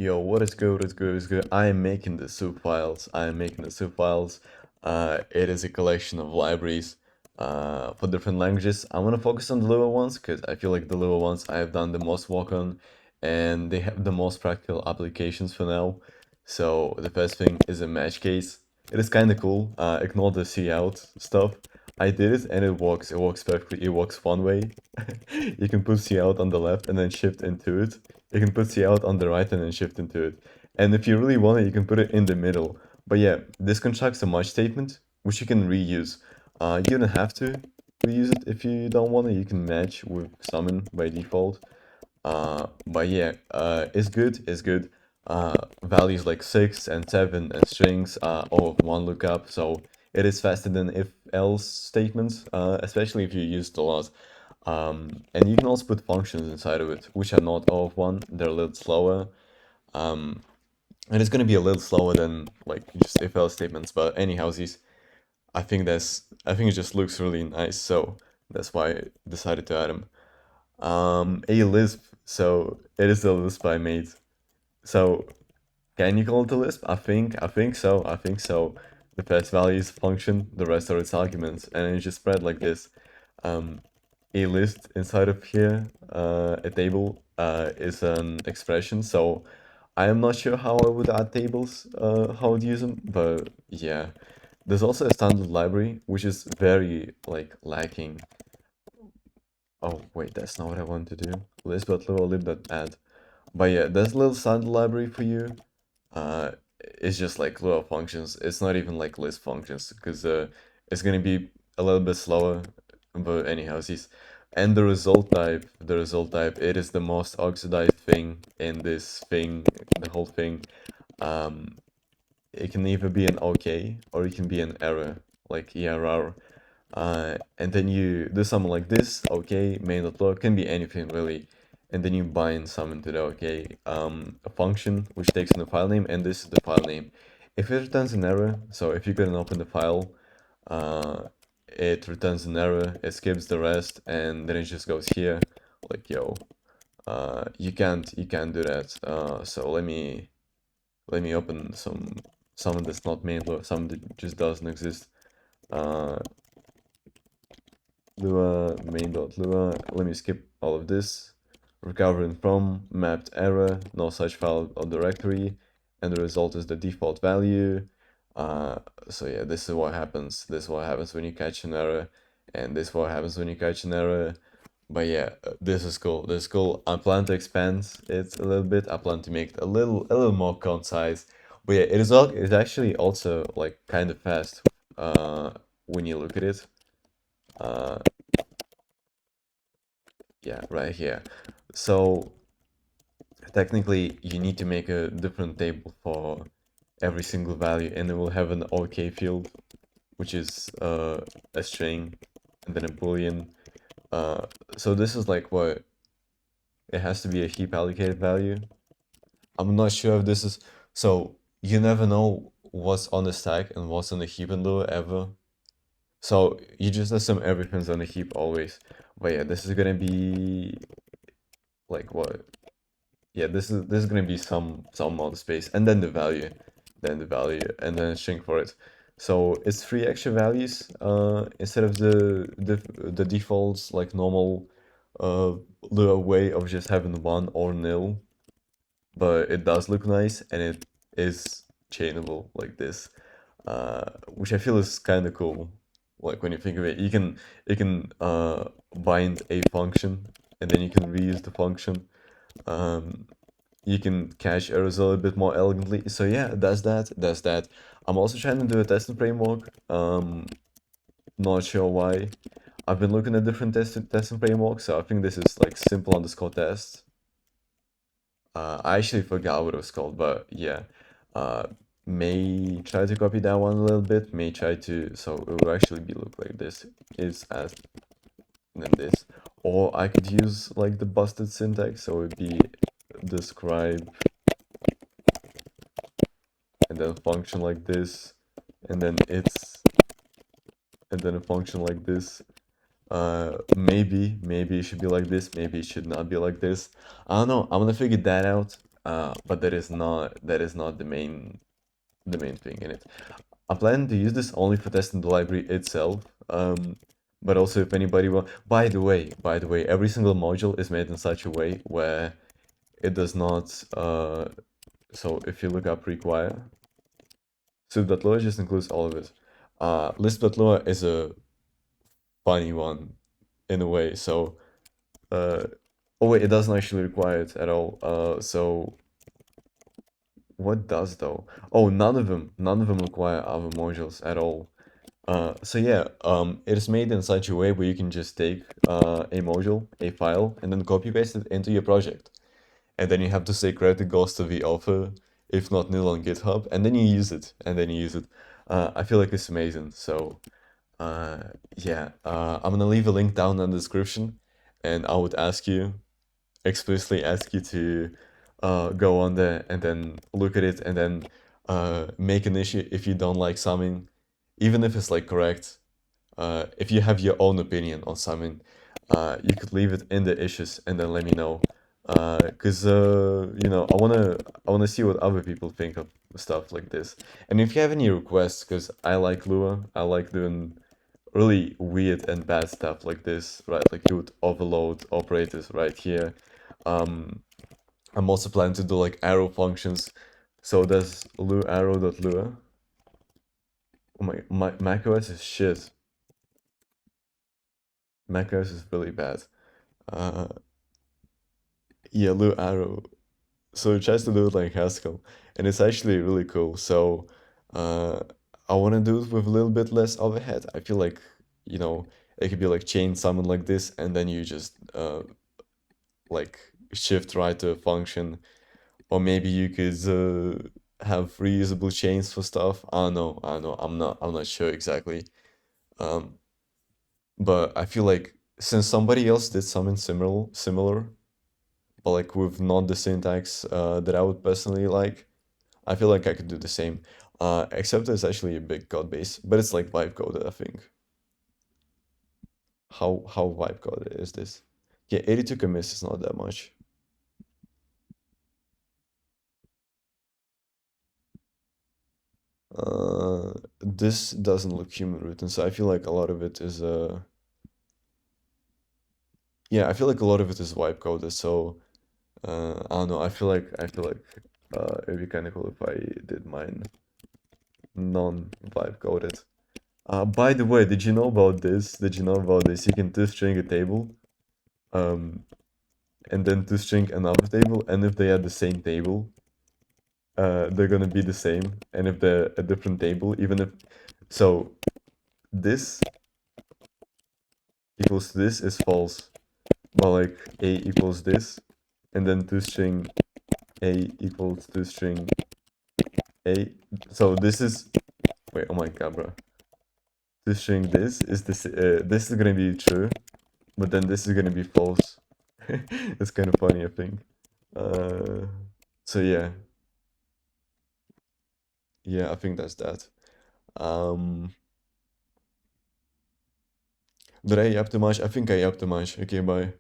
Yo, what is good? What is good? What is good? I am making the soup files. I am making the soup files. It is a collection of libraries for different languages. I'm gonna focus on the little ones because I feel like the little ones I have done the most work on, and they have the most practical applications for now. So the first thing is a match case. It is kind of cool. Ignore the see out stuff. I did it and it works. It works perfectly. It works one way. You can put see out on the left and then shift into it. You can put C out on the right and then shift into it. And if you really want it, you can put it in the middle. But yeah, this constructs a match statement, which you can reuse. You don't have to reuse it if you don't want it. You can match with summon by default. But yeah, it's good. It's good. Values like 6 and 7 and strings are all of one lookup, so it is faster than if else statements, especially if you use it a lot. And you can also put functions inside of it, which are not all of one. They're a little slower. Um, and it's gonna be a little slower than like just if else statements. But anyhow, these I think it just looks really nice, so that's why I decided to add them. A Lisp, so it is the Lisp I made. So can you call it a Lisp? I think so. The first value is a function, the rest are its arguments, and it's just spread like this. Um, a list inside of here, a table is an expression. So I am not sure how I would add tables, how I would use them, but yeah. There's also a standard library, which is very like lacking. Oh wait, that's not what I want to do. List.lib.add. But yeah, there's a little standard library for you. Uh, it's just like little functions. It's not even like list functions because it's gonna be a little bit slower. But anyhow, these and the result type, it is the most oxidized thing in this thing, the whole thing. Um, it can either be an OK or it can be an error, like ERR. And then you do something like this, OK, main.log, can be anything really. And then you bind summon to the OK a function which takes in the file name, and this is the file name. If it returns an error, so if you couldn't open the file, it returns an error, it skips the rest, and then it just goes here, like yo, you can't do that. So let me open someone that's not main.log, someone that just doesn't exist. Uh, Lua main.lua. Let me skip all of this. Recovering from mapped error, no such file or directory, and the result is the default value. So yeah, this is what happens. This is what happens when you catch an error, and this is what happens when you catch an error. But yeah, this is cool. This is cool. I plan to expand it a little bit. I plan to make it a little more concise. But yeah, it's actually also like kind of fast. When you look at it. Uh, yeah, right here. So technically you need to make a different table for every single value, and it will have an OK field, which is a string, and then a boolean. So this is like what it has to be, a heap allocated value. I'm not sure if this is so you never know what's on the stack and what's on the heap in Lua ever. So you just assume everything's on the heap always. But yeah, this is gonna be like what? Yeah, this is gonna be some amount of space, and then the value, and then a string for it. So it's three extra values instead of the defaults like normal Lua way of just having one or nil. But it does look nice, and it is chainable like this, which I feel is kind of cool. Like when you think of it, you can bind a function, and then you can reuse the function. Um, you can cache errors a little bit more elegantly. So yeah, that's that. That's that. I'm also trying to do a testing framework. Not sure why. I've been looking at different testing frameworks, so I think this is like simple underscore test. I actually forgot what it was called, but yeah. Uh, may try to copy that one a little bit. May try to, so it will actually be look like this. Is as then this, or I could use like the busted syntax, so it'd be describe and then function like this, and then and then a function like this. Maybe it should be like this, maybe it should not be like this. I don't know, I'm gonna figure that out. but that is not the main thing in it. I plan to use this only for testing the library itself. But also if anybody will. By the way, every single module is made in such a way where it does not. So if you look up require, soup.lua just includes all of it. Lisp.lua is a funny one in a way. So oh wait, it doesn't actually require it at all. So what does though? Oh, none of them require other modules at all. So yeah, it is made in such a way where you can just take a module, a file, and then copy paste it into your project. And then you have to say credit goes to the author, if not nil on GitHub, and then you use it, and then you use it. I feel like it's amazing. So yeah, I'm gonna leave a link down in the description, and I would ask you, explicitly ask you to go on there and then look at it and then make an issue if you don't like something, even if it's like correct. If you have your own opinion on something, you could leave it in the issues and then let me know. Cause you know, I wanna see what other people think of stuff like this. And if you have any requests, cause I like Lua, I like doing really weird and bad stuff like this, right? Like you would overload operators right here. Um, I'm also planning to do like arrow functions. So there's Lua arrow.lua. Oh my macOS is shit. macOS is really bad. Uh, yeah, Lua arrow. So it tries to do it like Haskell, and it's actually really cool. So uh, I want to do it with a little bit less overhead. I feel like, you know, it could be like chain summon like this, and then you just like shift right to a function, or maybe you could have reusable chains for stuff. I don't know. I don't know. I'm not sure exactly. Um, but I feel like since somebody else did something similar, but like with not the syntax that I would personally like, I feel like I could do the same. Except it's actually a big code base, but it's like vibe coded, I think. How vibe coded is this? Yeah, 82 commits is not that much. This doesn't look human written, so I feel like a lot of it is yeah, I feel like a lot of it is vibe coded. So I don't know. I feel like it'd be kind of cool if I did mine non-vibe coded. By the way, did you know about this? Did you know about this? You can two-string a table, um, and then two-string another table, and if they are the same table, they're gonna be the same. And if they're a different table, even if so, this equals this is false, but like a equals this, and then two-string a equals two-string a. So this is wait. Oh my god, bro. Two-string this is gonna be true, but then this is gonna be false. It's kind of funny, I think. Uh, so yeah, I think that's that. Um, did I yapp too much? I think I yapped too much. Okay, bye.